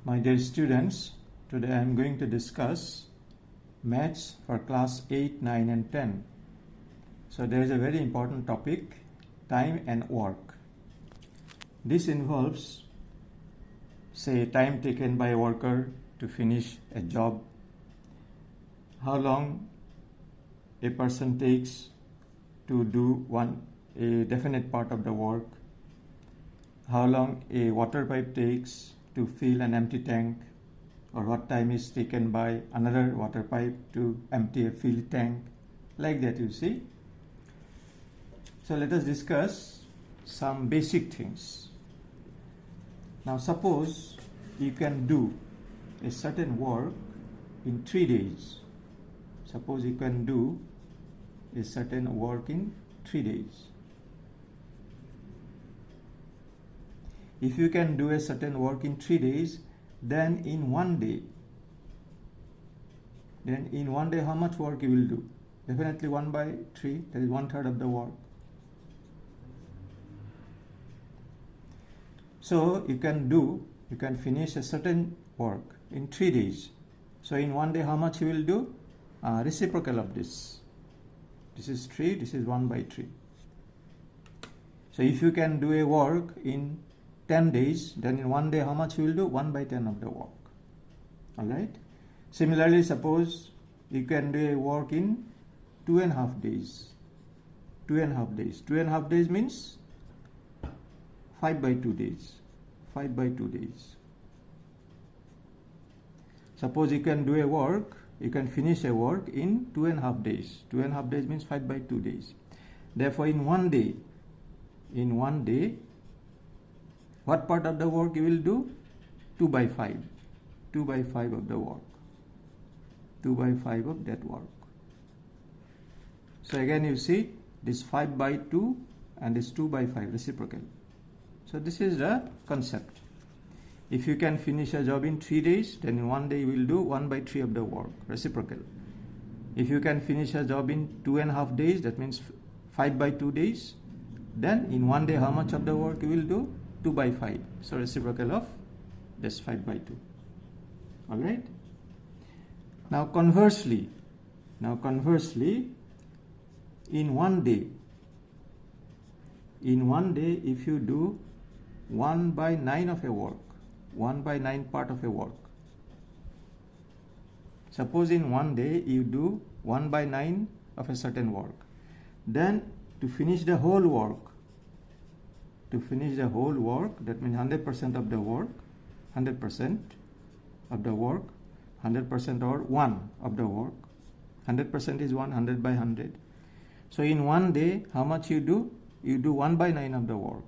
My dear students, today I am going to discuss maths for class 8, 9 and 10. So there is a very important topic, time and work. This involves, say, time taken by a worker to finish a job, how long a person takes to do a definite part of the work, how long a water pipe takes to fill an empty tank, or what time is taken by another water pipe to empty a filled tank, like that, you see. So let us discuss some basic things. Now suppose you can do a certain work in 3 days. Suppose you can do a certain work in 3 days. If you can do a certain work in 3 days, then in 1 day, how much work you will do? Definitely 1 by 3, that is 1/3 of the work. So you can finish a certain work in 3 days. So in 1 day, how much you will do? Reciprocal of this. This is 3, this is 1 by 3. So if you can do a work in 10 days, then in 1 day, how much you will do? 1 by 10 of the work. Alright? Similarly, suppose you can do a work in 2.5 days. 2.5 days. 2.5 days means 5 by 2 days. 5 by 2 days. Suppose you can do a work, you can finish a work in 2.5 days. 2.5 days means 5 by 2 days. Therefore, in 1 day, what part of the work you will do? 2 by 5. 2 by 5 of the work. 2 by 5 of that work. So again you see this 5 by 2 and this 2 by 5 reciprocal. So this is the concept. If you can finish a job in 3 days, then in 1 day you will do 1 by 3 of the work, reciprocal. If you can finish a job in 2.5 days, that means 5 by 2 days, then in 1 day how much of the work you will do? 2 by 5. So reciprocal of this 5 by 2. Alright? Now conversely, in 1 day, if you do 1 by 9 of a work, 1 by 9 part of a work. Suppose in 1 day you do 1 by 9 of a certain work. Then to finish the whole work, that means 100% of the work, 100% or 1 of the work. 100% is 100 by 100. So in 1 day, how much you do? You do 1 by 9 of the work.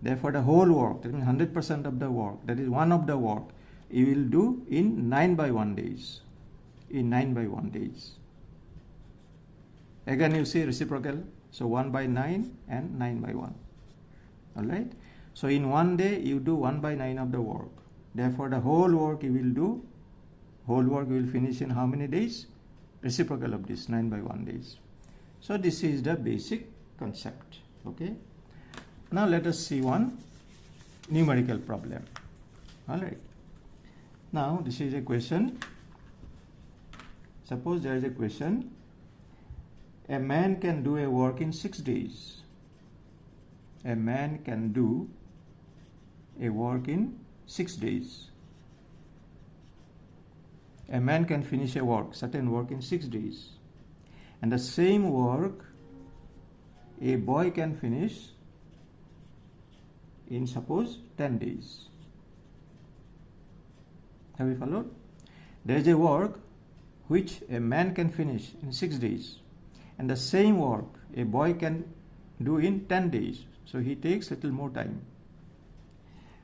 Therefore, the whole work, that means 100% of the work, that is 1 of the work, you will do in 9 by 1 days. In 9 by 1 days. Again, you see reciprocal. So 1 by 9 and 9 by 1. Alright? So in 1 day, you do 1 by 9 of the work. Therefore, the whole work you will finish in how many days? Reciprocal of this, 9 by 1 days. So this is the basic concept. Okay? Now let us see one numerical problem. Alright. Now this is a question. Suppose there is a question. A man can do a work in 6 days. A man can do a work in 6 days. A man can finish a work, certain work in 6 days. And the same work a boy can finish in, suppose, 10 days. Have you followed? There is a work which a man can finish in 6 days. And the same work a boy can do in 10 days. So he takes little more time.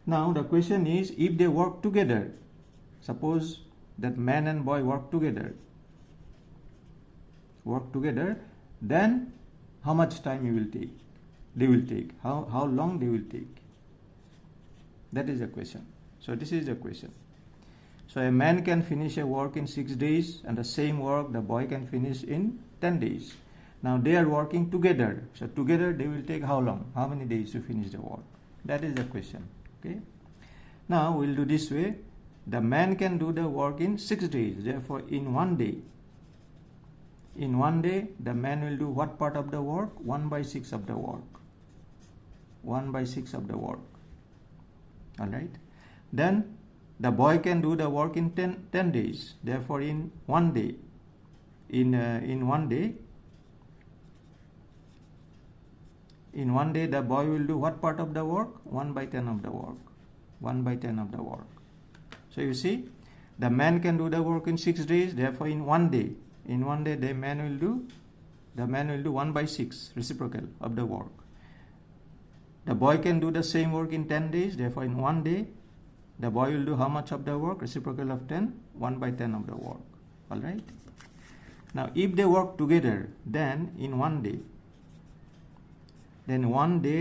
Now the question is, if they work together, suppose that man and boy work together, then how much time they will take, how long they will take. That is the question. So this is the question. So a man can finish a work in 6 days, and the same work the boy can finish in 10 days. Now they are working together. So together they will take how long? How many days to finish the work? That is the question. Okay. Now we'll do this way. the man can do the work in 6 days. Therefore, in 1 day, the man will do what part of the work? 1/6 of the work. 1/6 of the work. All right. Then the boy can do the work in 10 days. Therefore, in 1 day, in 1 day, the boy will do what part of the work? 1/10 of the work. 1/10 of the work. So you see, the man can do the work in 6 days. Therefore, in 1 day, the man will do 1/6 reciprocal of the work. The boy can do the same work in 10 days. Therefore, in 1 day, the boy will do how much of the work? Reciprocal of 10, 1/10 of the work. All right. Now, if they work together, then in 1 day,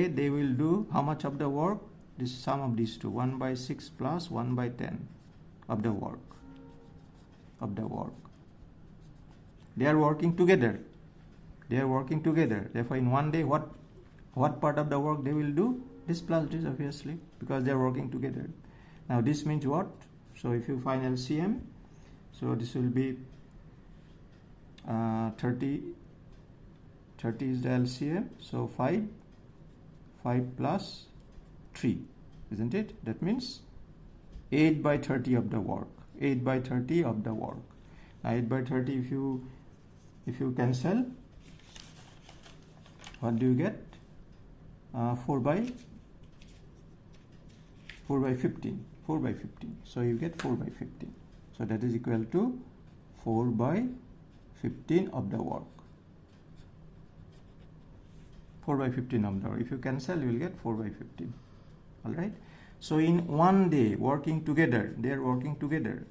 they will do how much of the work? This sum of these two, 1/6 plus 1/10 of the work. They are working together. Therefore, in 1 day, what part of the work they will do? This plus this, obviously, because they are working together. Now, this means what? So, if you find LCM, so this will be 30 is the LCM. So, 5 plus 3, isn't it? That means 8/30 of the work. 8/30 of the work. Now, 8/30, if you cancel, what do you get? 4/15. So you get 4/15. So that is equal to 4/15 of the work. 4/15 of the work. If you cancel, you will get 4/15. All right. So in 1 day, working together, they are working together.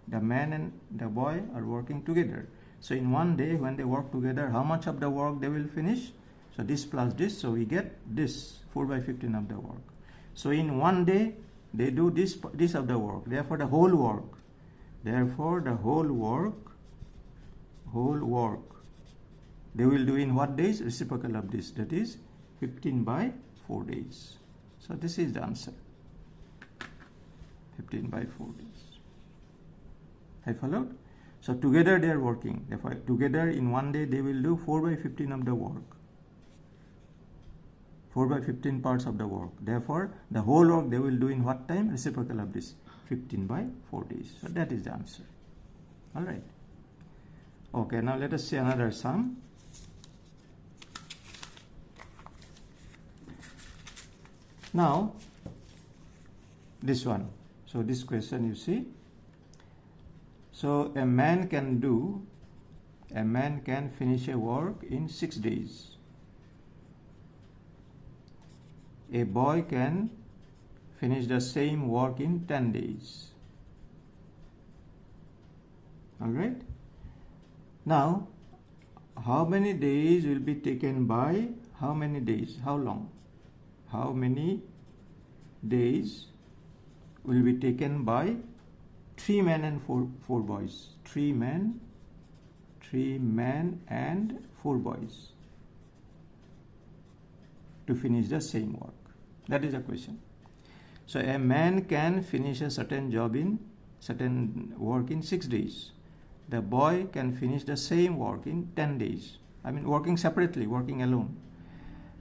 The man and the boy are working together. So in 1 day, when they work together, how much of the work they will finish? So this plus this, so we get this 4/15 of the work. So in 1 day, they do this of the work. Therefore, the whole work, they will do in what days? Reciprocal of this, that is 15/4 days. So this is the answer. 15/4 days. Have followed? So together they are working. Therefore, together in 1 day they will do 4/15 of the work. 4/15 parts of the work. Therefore, the whole work they will do in what time? Reciprocal of this, 15/4 days. So that is the answer. All right. Okay, now let us see another sum. Now, this one. So this question you see. So a man can finish a work in 6 days. A boy can finish the same work in 10 days. All right. Now, how many days will be taken by how many days? How long? How many days will be taken by 3 men and 4 boys? 3 men and 4 boys to finish the same work. That is the question. So a man can finish a certain work in 6 days. The boy can finish the same work in 10 days. I mean, working separately, working alone.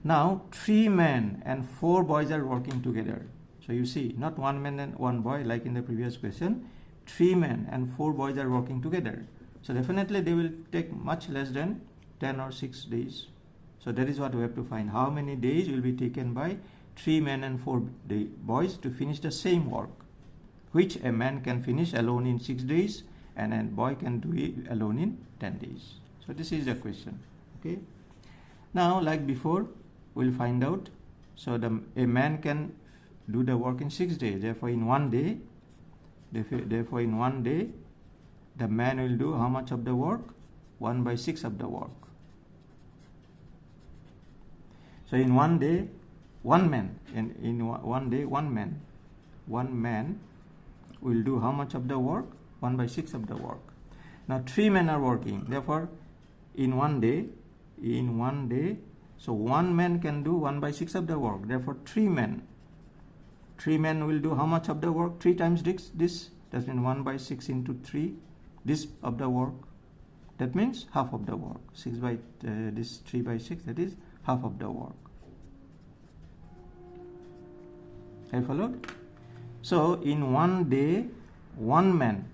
Now 3 men and 4 boys are working together. So you see, not 1 man and 1 boy like in the previous question. 3 men and 4 boys are working together. So definitely they will take much less than 10 or 6 days. So that is what we have to find. How many days will be taken by 3 men and 4 boys to finish the same work, which a man can finish alone in 6 days and a boy can do it alone in 10 days. So this is the question. Okay. Now, like before, we'll find out. So a man can do the work in 6 days. Therefore, in 1 day, the man will do how much of the work? 1/6 of the work. So in 1 day, one man will do how much of the work? 1/6 of the work. Now 3 men are working. Therefore, in 1 day, so 1 man can do 1/6 of the work. Therefore, 3 men 3 men will do how much of the work? 3 times this. That means 1 by 6 into 3. This of the work. That means half of the work. 6 by this 3 by 6. That is half of the work. Have you followed? So in one day, one man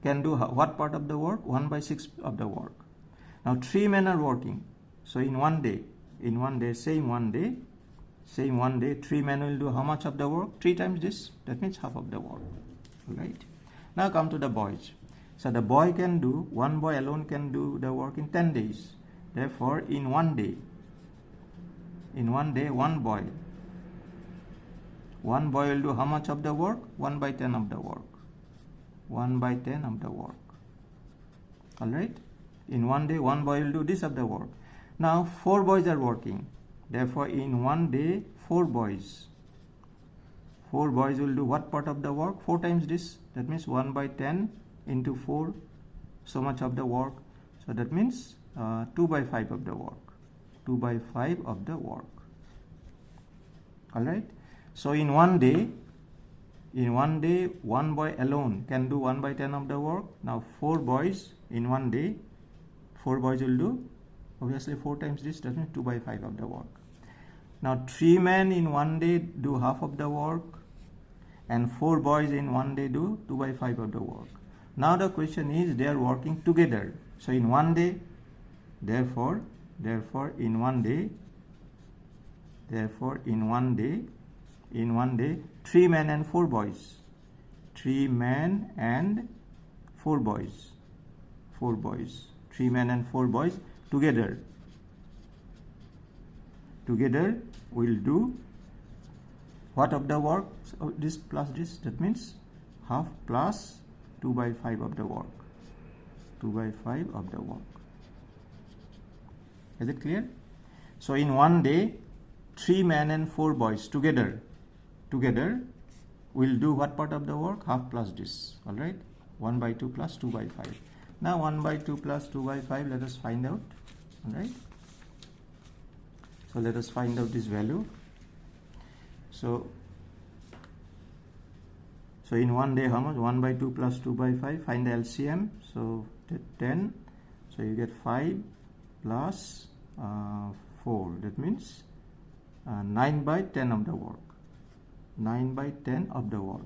can do what part of the work? 1 by 6 of the work. Now 3 men are working. So in one day, same one day, 3 men will do how much of the work? 3 times this. That means half of the work. Right? Now come to the boys. So the boy can do, one boy alone can do the work in 10 days. Therefore, in one day, one boy will do how much of the work? 1 by 10 of the work. 1 by 10 of the work. Alright? In one day, one boy will do this of the work. Now, 4 boys are working. Therefore, in one day, 4 boys. 4 boys will do what part of the work? 4 times this. That means 1 by 10 into 4. So much of the work. So that means 2 by 5 of the work. 2 by 5 of the work. Alright? So in one day, one boy alone can do 1 by 10 of the work. Now 4 boys in one day, 4 boys will do obviously 4 times this. That means 2 by 5 of the work. Now 3 men in one day do half of the work, and 4 boys in one day do 2 by 5 of the work. Now the question is, they are working together. So in one day, therefore in one day, 3 men and 4 boys. 3 men and 4 boys. 4 boys. 3 men and 4 boys together will do what of the work? So this plus this, that means half plus 2 by 5 of the work. 2 by 5 of the work. Is it clear? So in one day, 3 men and 4 boys together will do what part of the work? Half plus this. Alright? 1 by 2 plus 2 by 5. Now 1 by 2 plus 2 by 5, let us find out. Alright? So let us find out this value. So in one day, how much? 1 by 2 plus 2 by 5. Find the LCM. So 10. So you get 5 plus 4. That means 9 by 10 of the work. 9 by 10 of the work.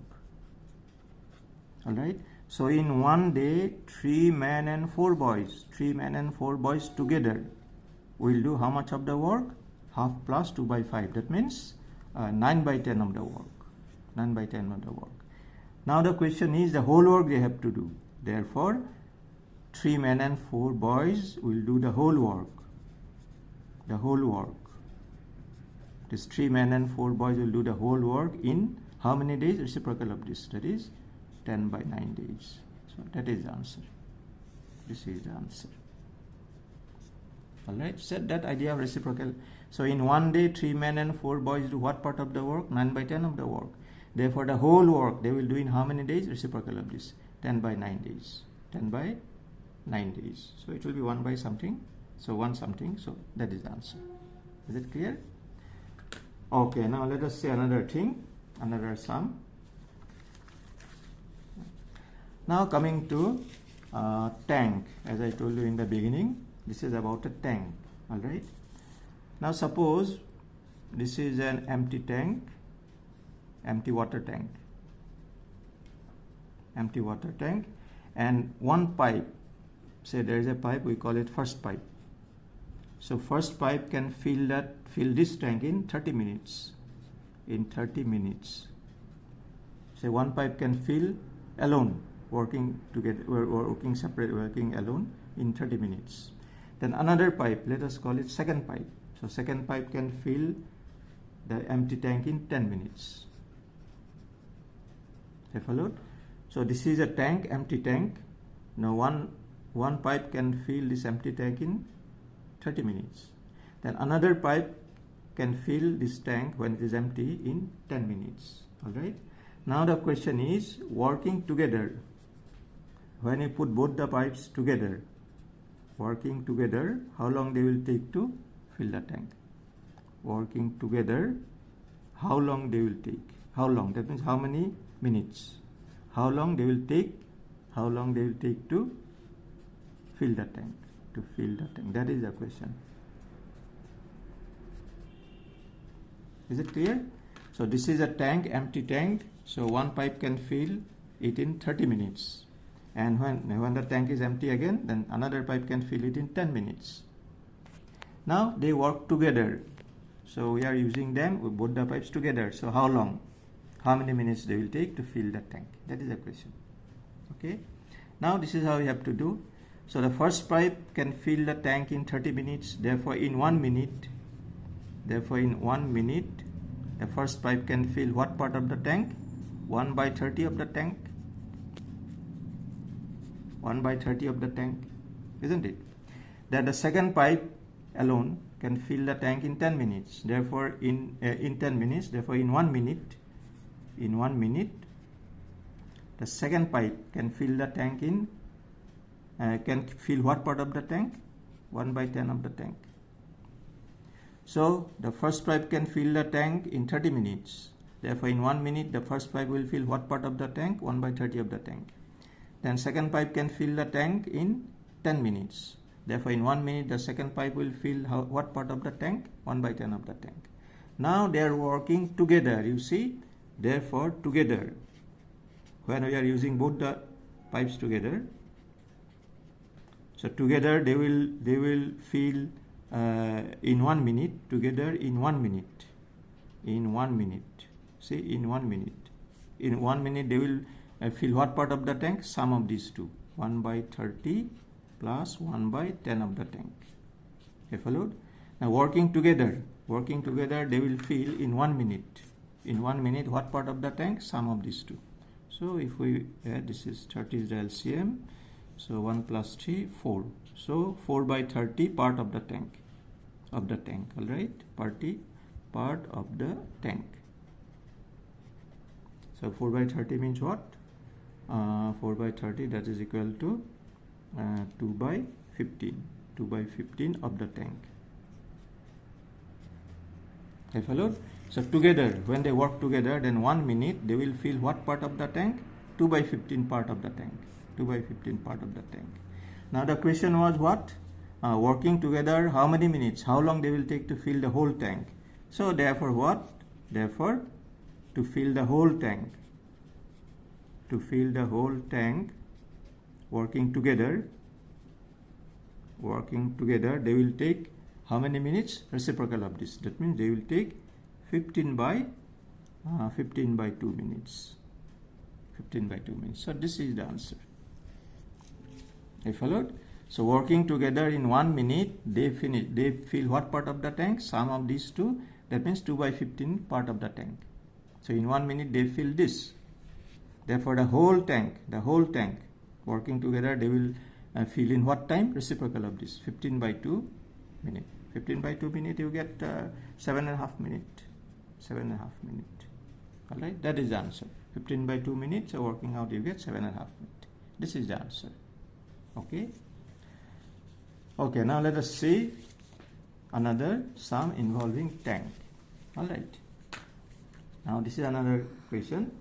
Alright. So in one day, 3 men and 4 boys. 3 men and 4 boys together will do how much of the work? Half plus 2 by 5. That means 9 by 10 of the work. 9 by 10 of the work. Now the question is, the whole work they have to do. Therefore, 3 men and 4 boys will do the whole work. The whole work. These 3 men and 4 boys will do the whole work in how many days? Reciprocal of this. That is 10 by 9 days. So that is the answer. This is the answer. Alright, set that idea of reciprocal. So in one day, 3 men and 4 boys do what part of the work? 9 by 10 of the work. Therefore, the whole work they will do in how many days? Reciprocal of this. 10 by 9 days. 10 by 9 days. So it will be 1 by something. So 1 something. So that is the answer. Is it clear? Okay, now let us say another thing. Another sum. Now coming to tank. As I told you in the beginning, this is about a tank. Alright. Now suppose this is an empty tank. Empty water tank, and one pipe, say there is a pipe, we call it first pipe. So first pipe can fill this tank in 30 minutes. In 30 minutes. Say one pipe can fill alone, working together, working separate, working alone in 30 minutes. Then another pipe, let us call it second pipe. So second pipe can fill the empty tank in 10 minutes. Have followed? So this is a tank, empty tank. Now one pipe can fill this empty tank in 30 minutes. Then another pipe can fill this tank when it is empty in 10 minutes. Alright. Now the question is, working together. When you put both the pipes together, working together, how long they will take to fill the tank? Working together, how long they will take. How long? That means how many minutes. How long they will take. How long they will take to fill the tank. To fill the tank. That is the question. Is it clear? So this is a tank, empty tank. So one pipe can fill it in 30 minutes. And when the tank is empty again, then another pipe can fill it in 10 minutes. Now they work together. So we are using them, both the pipes together. So how long? How many minutes they will take to fill the tank? That is the question. Okay. Now this is how we have to do. So the first pipe can fill the tank in 30 minutes. Therefore in 1 minute, the first pipe can fill what part of the tank? 1/30 of the tank. 1/30 of the tank, isn't it? That the second pipe alone can fill the tank in 10 minutes. Therefore in 10 minutes, therefore in 1 minute, the second pipe can fill the tank in can fill what part of the tank? 1/10 of the tank. So the first pipe can fill the tank in 30 minutes. Therefore in 1 minute the first pipe will fill what part of the tank? 1/30 of the tank. Then second pipe can fill the tank in 10 minutes. Therefore in 1 minute the second pipe will fill what part of the tank? 1/10 of the tank. Now they are working together, you see. Therefore together, when we are using both the pipes together, so together they will fill in 1 minute, together in 1 minute. See, in 1 minute. In 1 minute they will fill what part of the tank? Sum of these two. 1/30 plus 1/10 of the tank. You followed? Now working together they will fill in 1 minute. In 1 minute what part of the tank? Sum of these two. So if we add, this is 30 is the LCM. So 1 plus 3, 4. So 4/30 part of the tank. Alright? Part of the tank. So 4/30 means what? 4/30, that is equal to 2/15. 2/15 of the tank. You followed? So together, when they work together, then 1 minute they will fill what part of the tank? 2/15 part of the tank. 2/15 part of the tank. Now the question was what? Working together, how many minutes? How long they will take to fill the whole tank? So therefore what? Therefore to fill the whole tank. Working together, they will take how many minutes? Reciprocal of this. That means they will take 15/2 minutes. 15/2 minutes. So this is the answer. You followed? So working together in 1 minute, they fill what part of the tank? Sum of these two. That means 2/15 part of the tank. So in 1 minute they fill this. Therefore the whole tank, working together, they will fill in what time? Reciprocal of this. 15/2 minute. 15/2 minute you get 7.5 minutes. 7.5 minutes. Alright, that is the answer. 15/2 minutes, so working out you get 7.5 minutes. This is the answer. Okay. Okay, now let us see another sum involving tank. Alright. Now this is another question.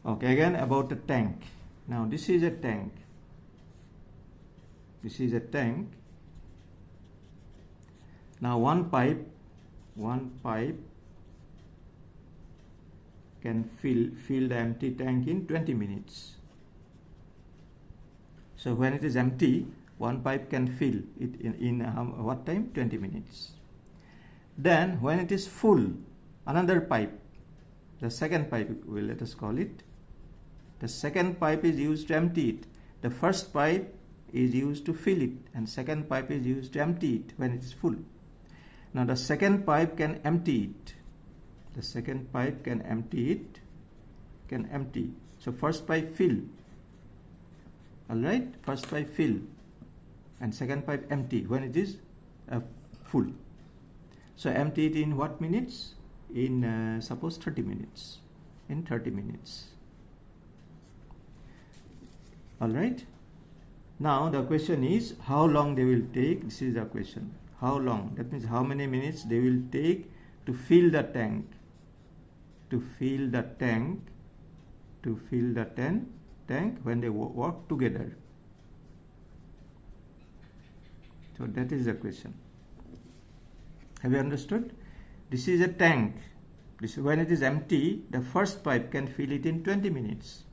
Okay, again about the tank. Now this is a tank. Now one pipe can fill the empty tank in 20 minutes. So when it is empty, one pipe can fill it in what time? 20 minutes. Then when it is full, another pipe, the second pipe, let us call it, the second pipe is used to empty it. The first pipe is used to fill it, and second pipe is used to empty it when it is full. Now the second pipe can empty it. So first pipe fill. Alright, first pipe fill and second pipe empty when it is full. So empty it in what minutes? In suppose 30 minutes. In 30 minutes. Alright. Now the question is how long they will take. This is the question. how long, that means how many minutes they will take to fill the tank, tank when they work together. So that is the question. Have you understood? This is a tank. This, when it is empty, the first pipe can fill it in 20 minutes.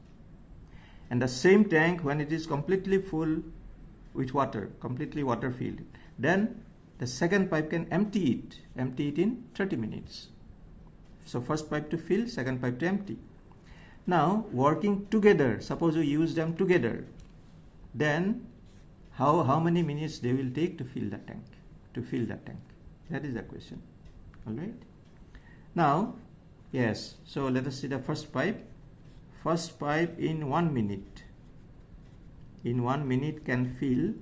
And the same tank, when it is completely full with water, completely water filled, then the second pipe can empty it in 30 minutes. So first pipe to fill, second pipe to empty. Now working together, suppose we use them together, then how many minutes they will take to fill the tank? That is the question. All right. Now, yes. So let us see the first pipe. First pipe in 1 minute. In 1 minute can fill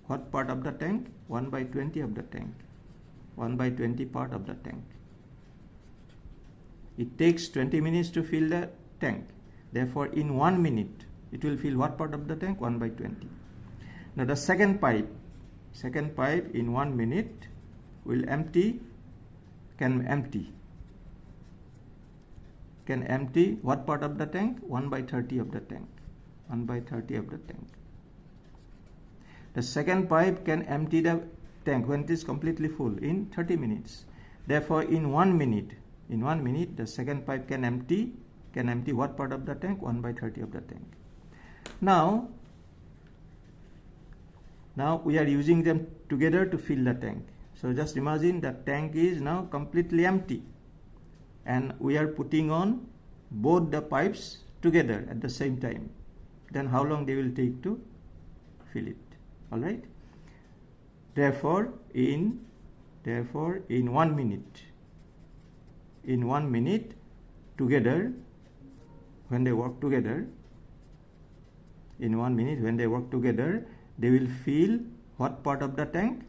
what part of the tank? 1/20 of the tank. 1/20 part of the tank. It takes 20 minutes to fill the tank. Therefore, in 1 minute, it will fill what part of the tank? 1/20. Now the second pipe in 1 minute will can empty what part of the tank? 1/30 of the tank. 1/30 of the tank. The second pipe can empty the tank when it is completely full in 30 minutes. Therefore, in 1 minute, the second pipe can empty what part of the tank? 1/30 of the tank. Now we are using them together to fill the tank. So just imagine the tank is now completely empty, and we are putting on both the pipes together at the same time. Then how long they will take to fill it? All right. Therefore, in 1 minute, together, when they work together, they will fill what part of the tank?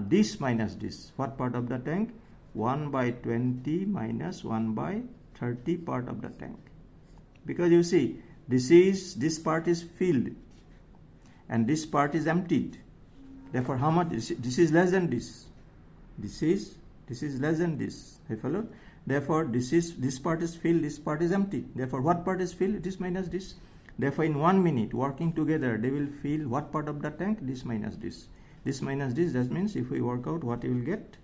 This minus this. What part of the tank? 1/20 minus 1/30 part of the tank. Because you see, this part is filled and this part is emptied. Therefore, how much? This is less than this. This is less than this. You follow? Therefore, this part is filled, this part is empty. Therefore, what part is filled? This minus this. Therefore, in 1 minute, working together, they will fill what part of the tank? This minus this. This minus this, that means if we work out what you will get,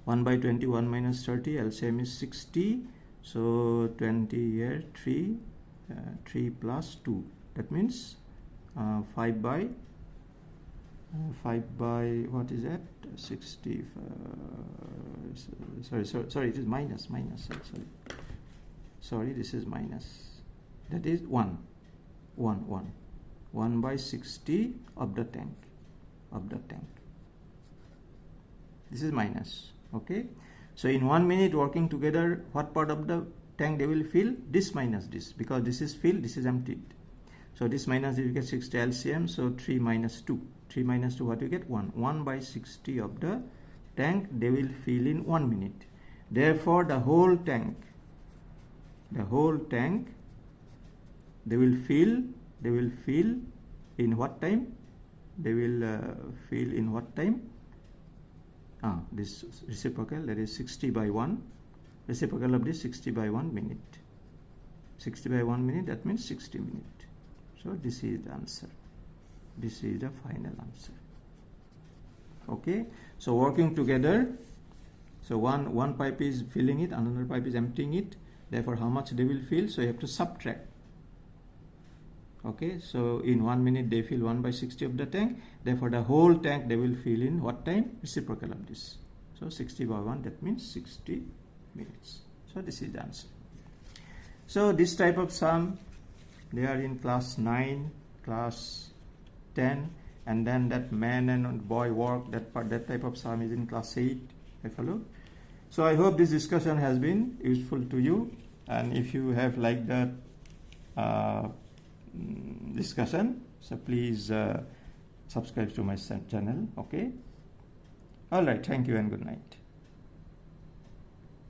1/20, 1 minus 30, LCM is 60. So 20 here, 3 plus 2. That means 5 by what is that? 60. Sorry, it is minus. Sorry, this is minus. That is 1 by 60 of the tank. This is minus. Okay. So in 1 minute working together, what part of the tank they will fill? This minus this, because this is filled, this is emptied. So this minus this, you get 60 LCM. So 3 minus 2. 3 minus 2, what you get? 1. 1 by 60 of the tank they will fill in 1 minute. Therefore, the whole tank they will fill in what time? They will fill in what time? This reciprocal, that is 60 by 1. Reciprocal of this 60 by 1 minute. 60 by 1 minute, that means 60 minutes. So this is the answer. This is the final answer. Okay. So working together. So one pipe is filling it, another pipe is emptying it. Therefore, how much they will fill? So you have to subtract. Okay. So in 1 minute they fill 1 by 60 of the tank. Therefore, the whole tank they will fill in what time? Reciprocal of this. So 60 by 1, that means 60 minutes. So this is the answer. So this type of sum, they are in class 9, class 10, and then that man and boy work, that type of sum is in class 8. I follow. So I hope this discussion has been useful to you, and if you have liked that discussion, so please subscribe to my channel. Okay. All right. Thank you and good night.